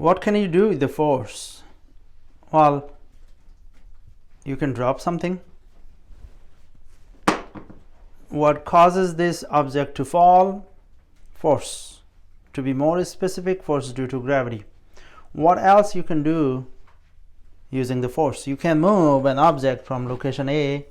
What can you do with the force? Well, you can drop something. What causes this object to fall? Force. To be more specific, force due to gravity. What else you can do using the force? You can move an object from location A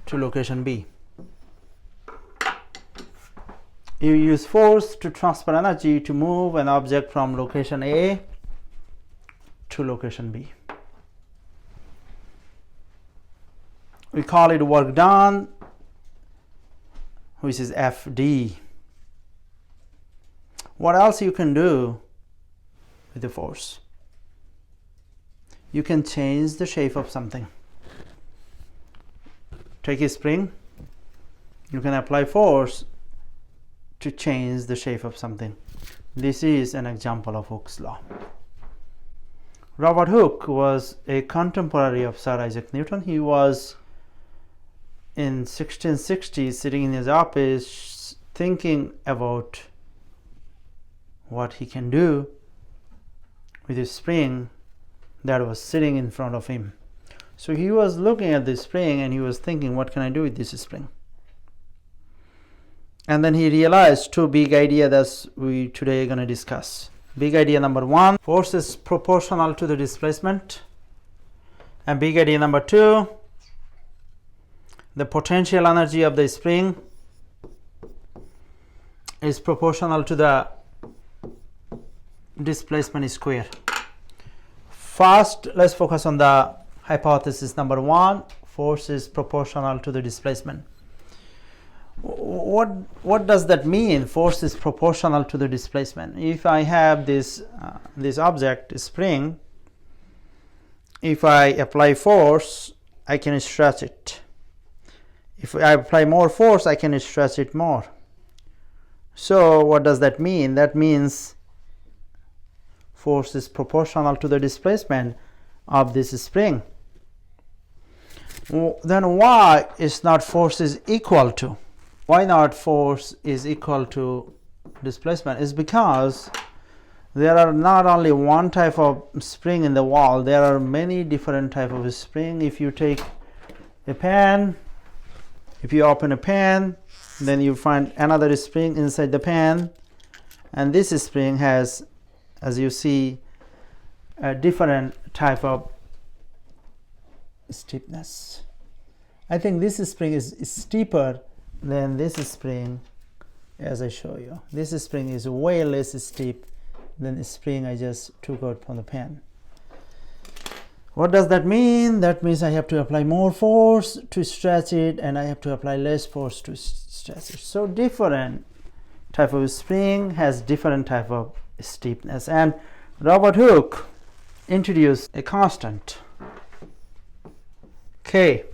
to location B. You use force to transfer energy to move an object from location A to location B. We call it work done, which is FD. What else you can do with the force? You can change the shape of something. Take a spring, you can apply force to change the shape of something. This is an example of Hooke's law. Robert Hooke was a contemporary of Sir Isaac Newton. He was in 1660 sitting in his office thinking about what he can do with a spring that was sitting in front of him. So he was looking at this spring and he was thinking, what can I do with this spring? And then he realized two big ideas that we today are going to discuss. Big idea number one, force is proportional to the displacement. And big idea number two, the potential energy of the spring is proportional to the displacement square. First, let's focus on the hypothesis number one, force is proportional to the displacement. What does that mean? Force is proportional to the displacement. If I have this object spring, if I apply force, I can stretch it. If I apply more force, I can stretch it more. So what does that mean? That means force is proportional to the displacement of this spring. Then why is not force is equal to? Why not force is equal to displacement? Is because there are not only one type of spring in the wall, there are many different types of spring. If you take a pan, if you open a pan, then you find another spring inside the pan, and this spring has, as you see, a different type of steepness. I think this spring is steeper than this spring, as I show you. This spring is way less steep than the spring I just took out from the pan. What does that mean? That means I have to apply more force to stretch it, and I have to apply less force to stretch it. So different type of spring has different type of steepness. And Robert Hooke introduced a constant, K.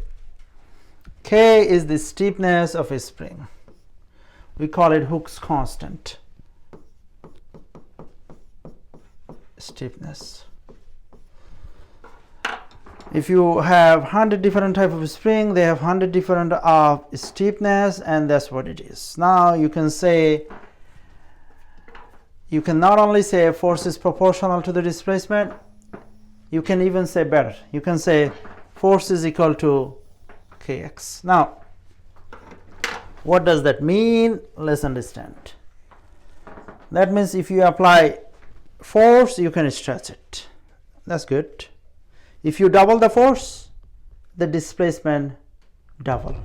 K is the steepness of a spring. We call it Hooke's constant. Steepness. If you have 100 different type of spring, they have 100 different steepness, and that's what it is. Now you can say, you can not only say force is proportional to the displacement, you can even say better. You can say force is equal to Kx. Now, what does that mean? Let's understand. That means if you apply force, you can stretch it. That's good. If you double the force, the displacement double.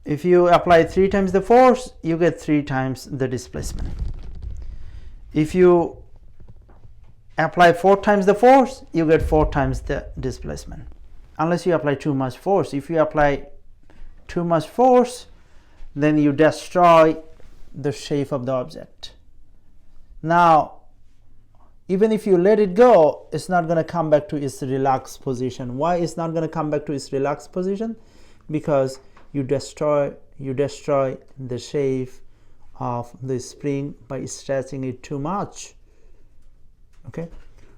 If you apply 3 times the force, you get 3 times the displacement. If you apply 4 times the force, you get 4 times the displacement. Unless you apply too much force. If you apply too much force, then you destroy the shape of the object. Now, even if you let it go, it's not going to come back to its relaxed position. Why it's not going to come back to its relaxed position? Because you destroy the shape of the spring by stretching it too much. Okay,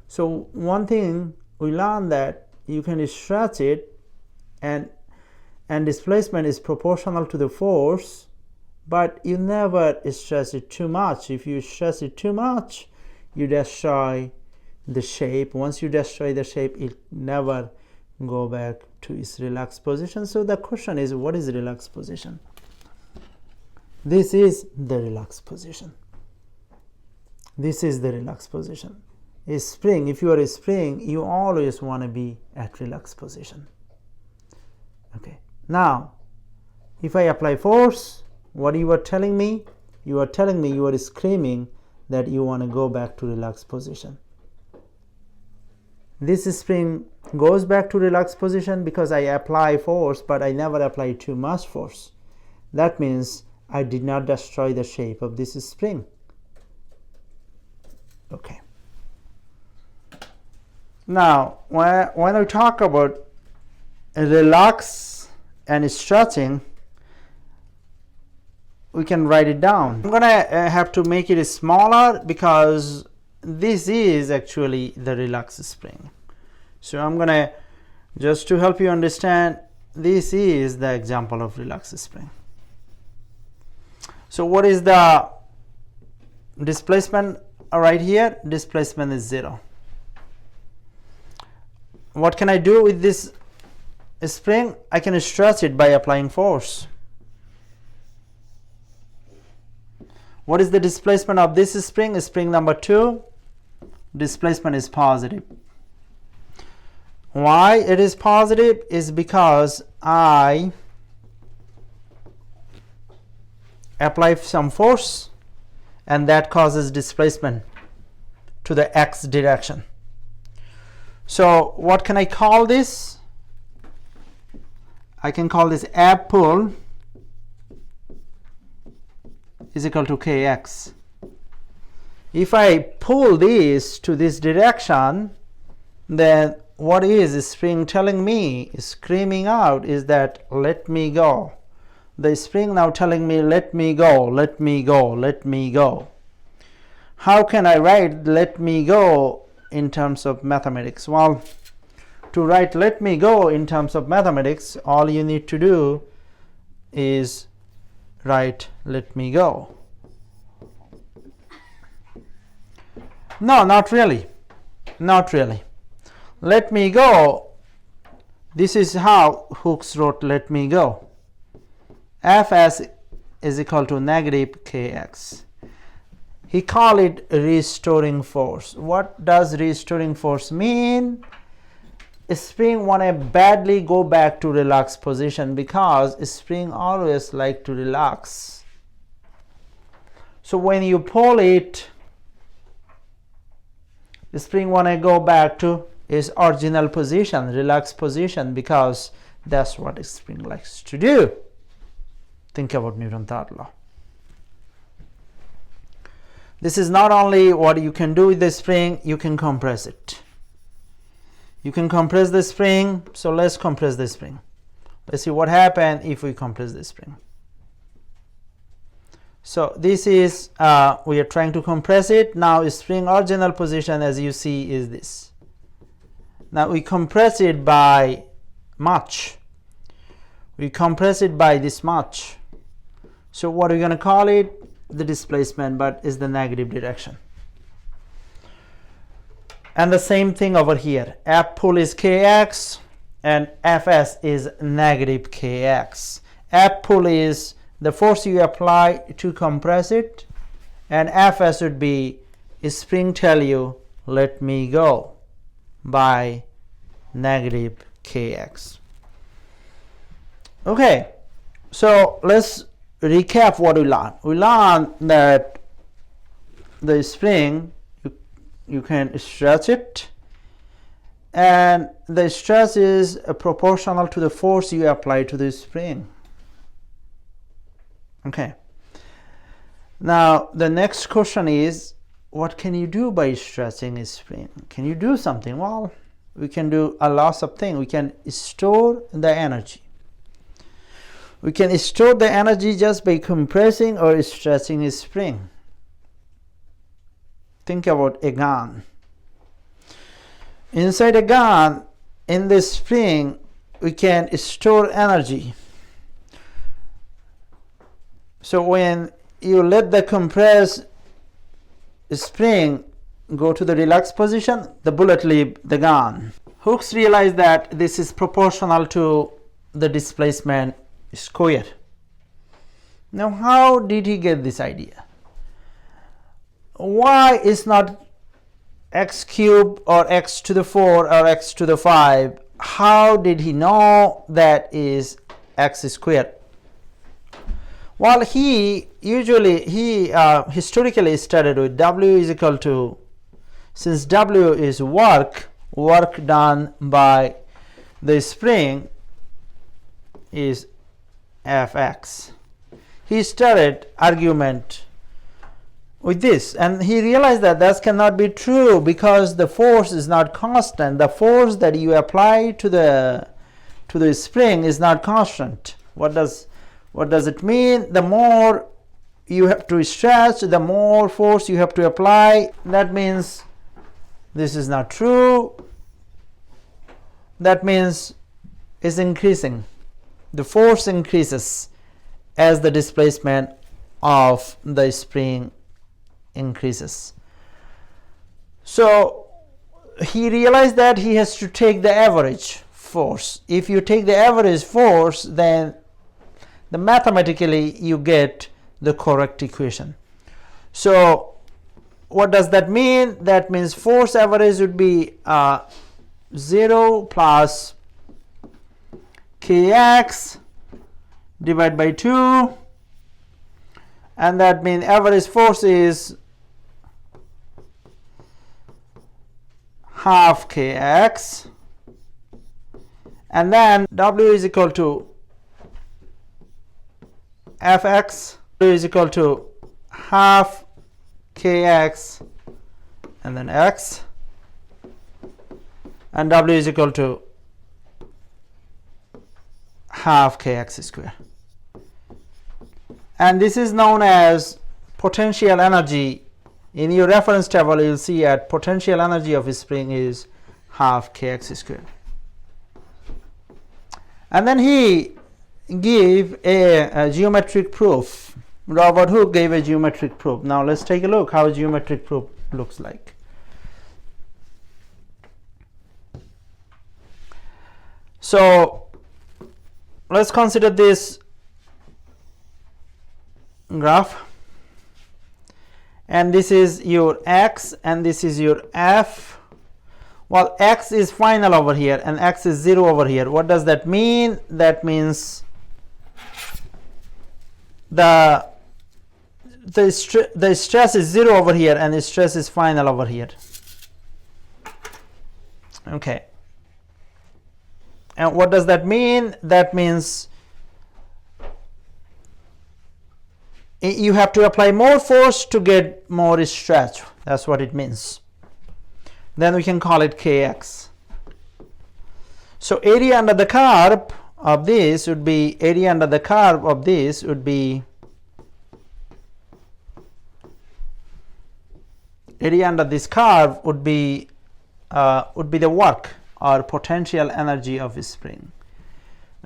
so one thing we learned that you can stretch it, and displacement is proportional to the force, but you never stress it too much. If you stress it too much, you destroy the shape. Once you destroy the shape, it never go back to its relaxed position. So the question is, what is relaxed position? This is the relaxed position. This is the relaxed position. A spring, if you are a spring, you always want to be at relaxed position. Okay. Now, if I apply force, what you are telling me? You are telling me, you are screaming that you want to go back to relaxed position. This spring goes back to relaxed position because I apply force, but I never apply too much force. That means I did not destroy the shape of this spring. Okay. Now, when I talk about relax and stretching, we can write it down. I'm gonna have to make it smaller because this is actually the relaxed spring. So I'm gonna, just to help you understand, this is the example of relaxed spring. So what is the displacement right here? Displacement is 0. What can I do with this spring? I can stretch it by applying force. What is the displacement of this spring? Spring number 2. Displacement is positive. Why it is positive is because I apply some force and that causes displacement to the x direction. So what can I call this? I can call this ab pull is equal to kx. If I pull this to this direction, then what is spring telling me, screaming out, is that let me go. The spring now telling me let me go, let me go, let me go. How can I write let me go in terms of mathematics? Well, to write let me go in terms of mathematics, all you need to do is write let me go. No, not really. Not really. Let me go. This is how Hooke wrote let me go. Fs is equal to negative kx. He called it restoring force. What does restoring force mean? A spring want to badly go back to relaxed position because a spring always like to relax. So when you pull it, the spring want to go back to its original position, relaxed position, because that's what a spring likes to do. Think about Newton's third law. This is not only what you can do with the spring, you can compress it. You can compress the spring, so let's compress the spring. Let's see what happens if we compress the spring. So this is, we are trying to compress it. Now spring original position, as you see, is this. Now we compress it by much. We compress it by this much. So what are we going to call it? The displacement, but is the negative direction. And the same thing over here. Ab pull is kx and Fs is negative kx. Ab pull is the force you apply to compress it, and Fs would be spring tell you let me go by negative kx. Okay, so let's recap what we learned. We learned that the spring, you can stretch it, and the stress is proportional to the force you apply to the spring. Okay. Now the next question is, what can you do by stretching a spring? Can you do something? Well, we can do a lot of things. We can store the energy. We can store the energy just by compressing or stretching a spring. Think about a gun. Inside a gun, in the spring, we can store energy. So when you let the compressed spring go to the relaxed position, the bullet leave the gun. Hooke realized that this is proportional to the displacement square. Now, how did he get this idea? Why is not x cubed or x to the 4 or x to the 5? How did he know that is x squared? Well, he historically started with W is equal to, since W is work done by the spring is Fx. He started argument with this, and he realized that that cannot be true because the force is not constant. The force that you apply to the spring is not constant. What does it mean? The more you have to stretch, the more force you have to apply. That means this is not true. That means it's increasing. The force increases as the displacement of the spring increases. So he realized that he has to take the average force. If you take the average force, then mathematically you get the correct equation. So what does that mean? That means force average would be 0 plus kx divided by 2, and that means average force is half kx, and then W is equal to Fx is equal to half kx and then x, and W is equal to half kx square. And this is known as potential energy. In your reference table, you'll see that potential energy of a spring is half kx square. And then he gave a geometric proof. Robert Hooke gave a geometric proof. Now let's take a look how a geometric proof looks like. So let's consider this graph, and this is your x and this is your f. Well, x is final over here and x is 0 over here. What does that mean? That means the stress is 0 over here and the stress is final over here. Okay. And what does that mean? That means you have to apply more force to get more stretch. That's what it means. Then we can call it kx. So area under the curve of this would be area under the curve of this would be area under this curve would be the work or potential energy of a spring.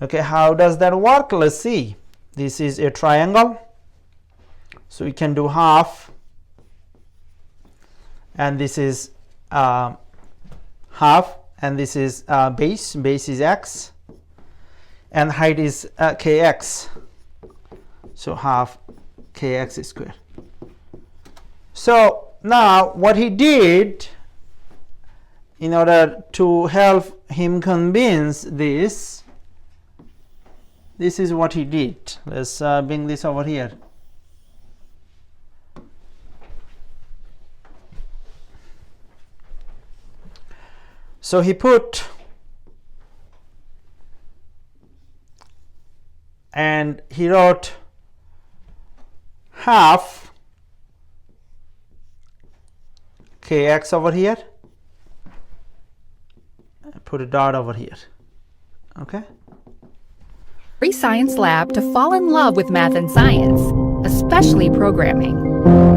Okay, how does that work? Let's see. This is a triangle, so we can do half, and this is half, and this is base is x, and height is kx, so half kx square. So now what he did, in order to help him convince this is what he did. Let's bring this over here. So he put, and he wrote half kx over here, put a dot over here. Okay. Free Science Lab to fall in love with math and science, especially programming.